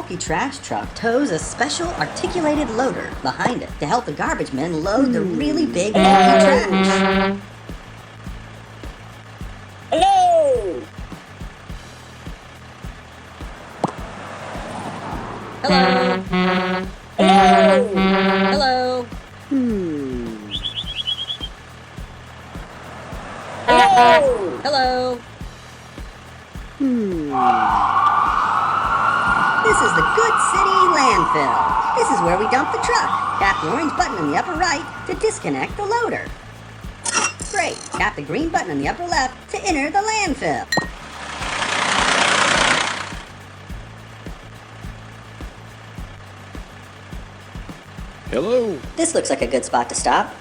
bulky trash truck tows a special articulated loader behind it to help the garbage men load the really big bulky trash. Hello! Hello? Hello! Hello? Hello! Hello? This is the Good City landfill. This is where we dump the truck. Tap the orange button in the upper right to disconnect the loader. Great. Tap the green button in the upper left to enter the landfill. Hello? This looks like a good spot to stop.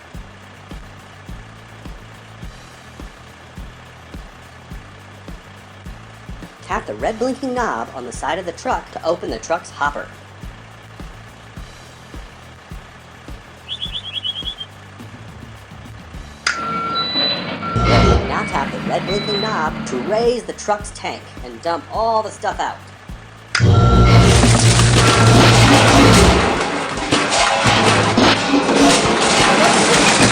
Tap the red blinking knob on the side of the truck to open the truck's hopper. Great. Now tap the red blinking knob to raise the truck's tank and dump all the stuff out.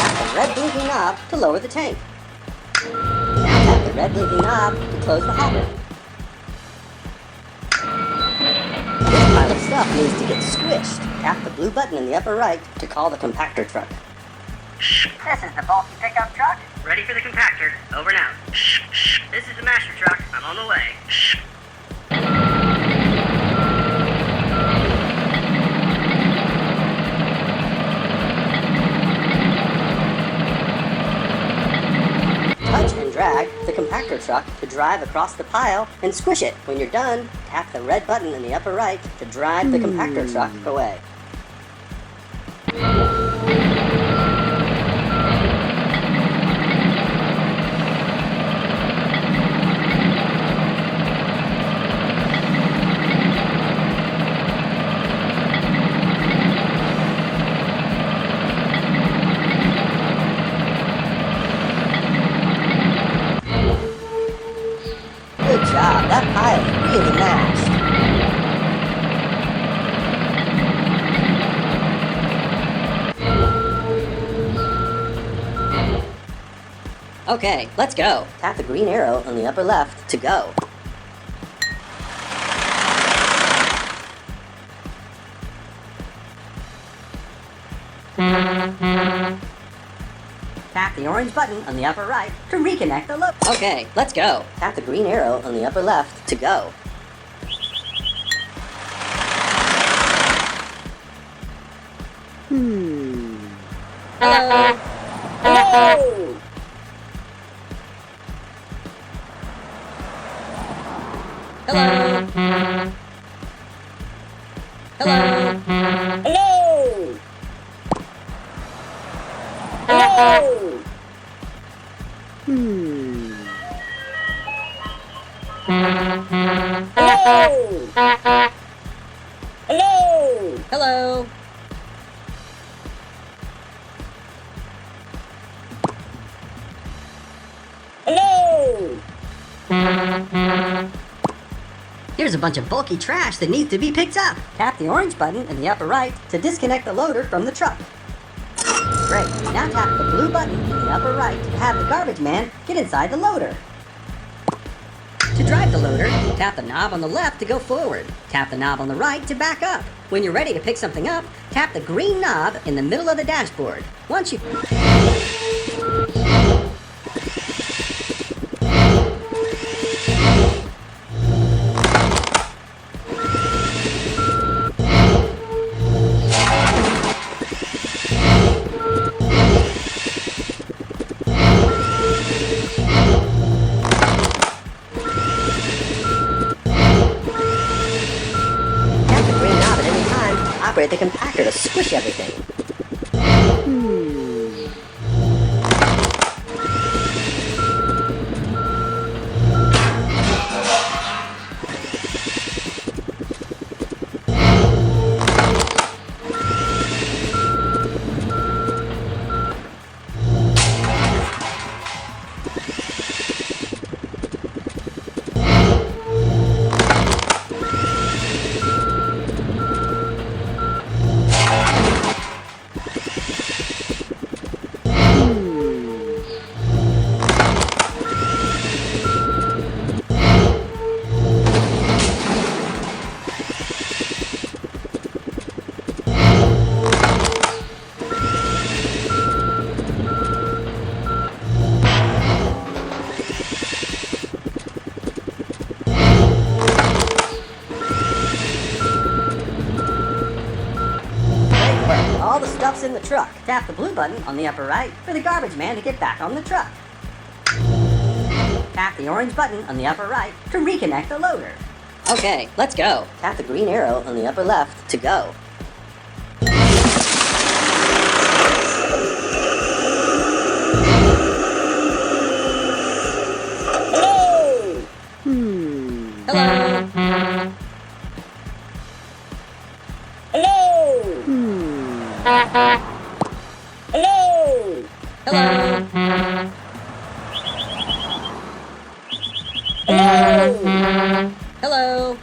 Tap the red blinking knob to lower the tank. Now tap the red blinking knob to close the hopper. This pile of stuff needs to get squished. Tap the blue button in the upper right to call the compactor truck. This is the bulky pickup truck. Ready for the compactor. Over and out. This is the master truck. I'm on the way. Touch and drag the compactor truck to drive across the pile and squish it. When you're done, tap the red button in the upper right to drive the compactor truck away. Good job, that pile is really mashed. Okay, let's go. Tap the green arrow on the upper left to go. Tap the orange button on the upper right to reconnect the loop. Okay, let's go. Tap the green arrow on the upper left to go. Hello! Hello! Hello? Hello? Hello! Hello! Hello! Hello! Hello? Hello! Here's a bunch of bulky trash that needs to be picked up. Tap the orange button in the upper right to disconnect the loader from the truck. Great. Now tap the blue button in the upper right to have the garbage man get inside the loader. To drive the loader, tap the knob on the left to go forward. Tap the knob on the right to back up. When you're ready to pick something up, tap the green knob in the middle of the dashboard. Once you... Tap the green knob at any time to operate the compactor to squish everything. truck. Tap the blue button on the upper right for the garbage man to get back on the truck. Tap the orange button on the upper right to reconnect the loader. Okay, let's go. Tap the green arrow on the upper left to go. Hello! Hello. Hello! Hello! Hello. Hello! Hello.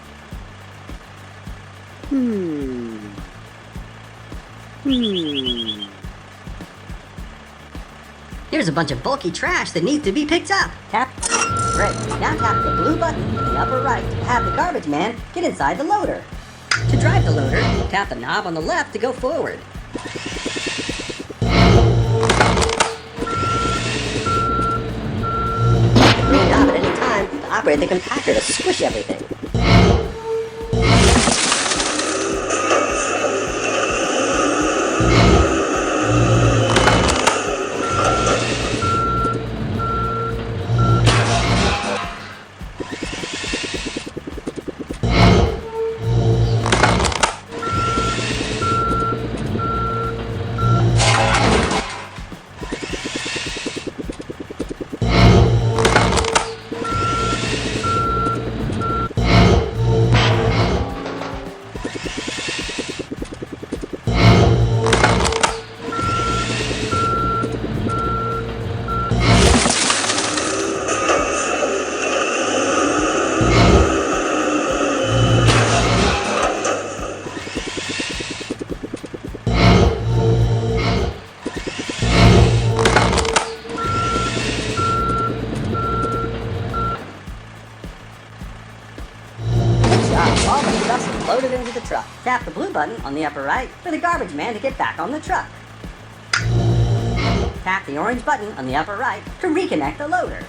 Here's a bunch of bulky trash that needs to be picked up. Tap. Great. Now tap the blue button in the upper right to have the garbage man get inside the loader. To drive the loader, tap the knob on the left to go forward. Tap the green knob at any time to operate the compactor to squish everything. All the stuff's loaded into the truck. Tap the blue button on the upper right for the garbage man to get back on the truck. Tap the orange button on the upper right to reconnect the loader.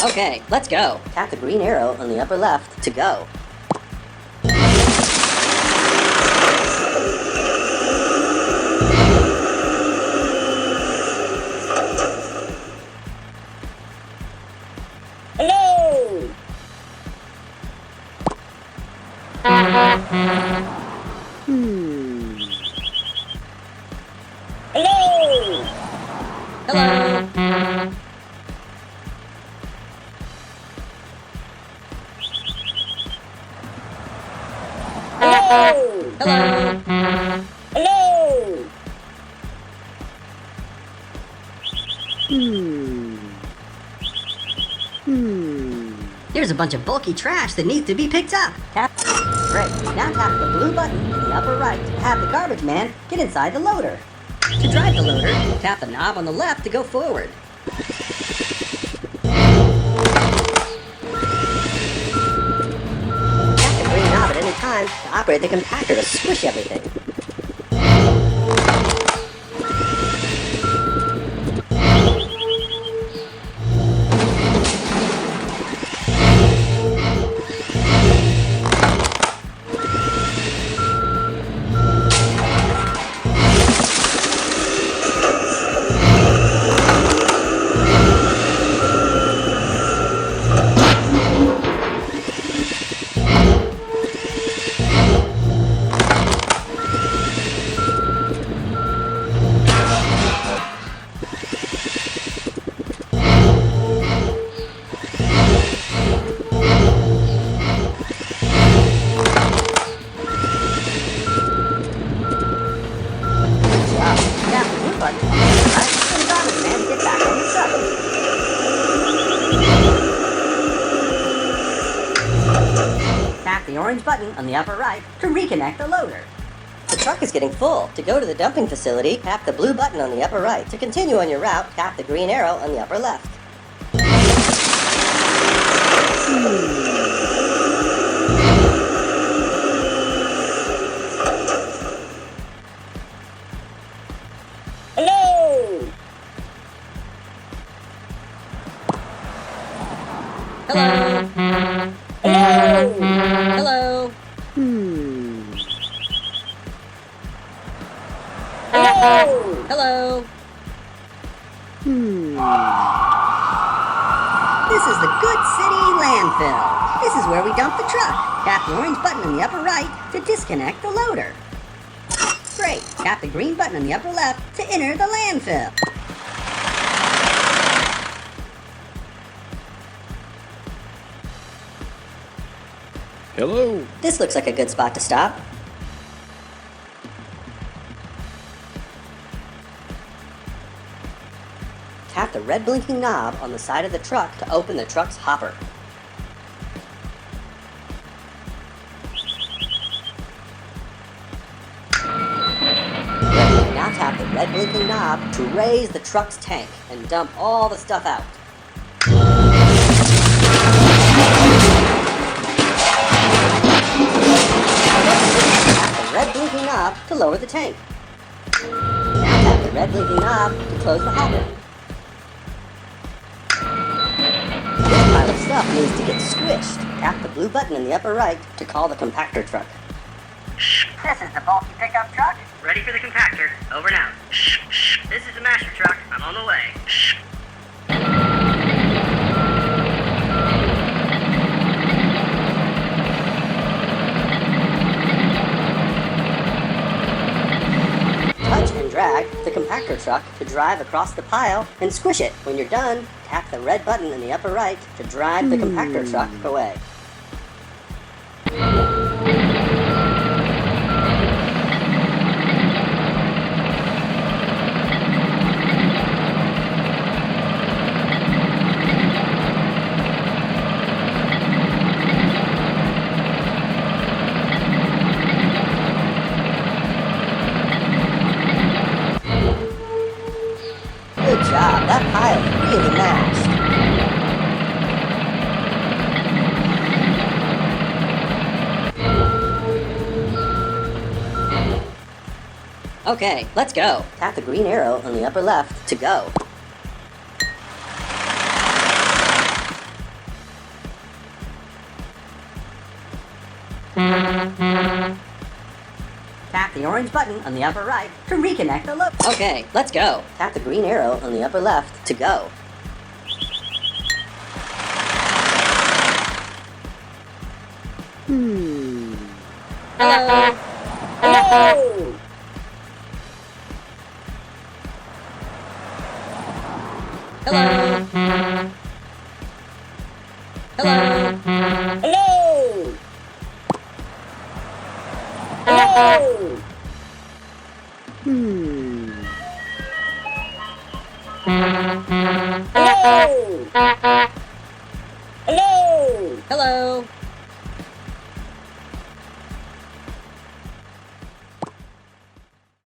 Okay, let's go. Tap the green arrow on the upper left to go. Hello! Hello! Hello. Hello! Hello. Hello! Here's a bunch of bulky trash that needs to be picked up. Tap. Great. Now tap the blue button in the upper right to have the garbage man get inside the loader. To drive the loader, tap the knob on the left to go forward. Tap the green knob at any time to operate the compactor to squish everything. the orange button on the upper right to reconnect the loader. The truck is getting full. To go to the dumping facility, tap the blue button on the upper right. To continue on your route, tap the green arrow on the upper left. Hello! Hello? Hello. Hello? Hello. Hello? This is the Good City landfill. This is where we dump the truck. Tap the orange button in the upper right to disconnect the loader. Great. Tap the green button in the upper left to enter the landfill. Hello. This looks like a good spot to stop. Tap the red blinking knob on the side of the truck to open the truck's hopper. Now tap the red blinking knob to raise the truck's tank and dump all the stuff out. Tap the red blinking knob to lower the tank. Now tap the red blinking knob to close the hopper. This pile of stuff needs to get squished. Tap the blue button in the upper right to call the compactor truck. This is the bulky pickup truck. Ready for the compactor. Over now. This is the master truck. I'm on the way. Touch and drag the compactor truck to drive across the pile and squish it. When you're done, tap the red button in the upper right to drive the compactor truck away. Good job, that pile really mashed. Okay, let's go. Tap the green arrow on the upper left to go. Tap the orange button on the upper right to reconnect the loop. Okay, let's go. Tap the green arrow on the upper left to go. Hello? Hello. Hello? Hello? Hello. Hello. Hello. Hello?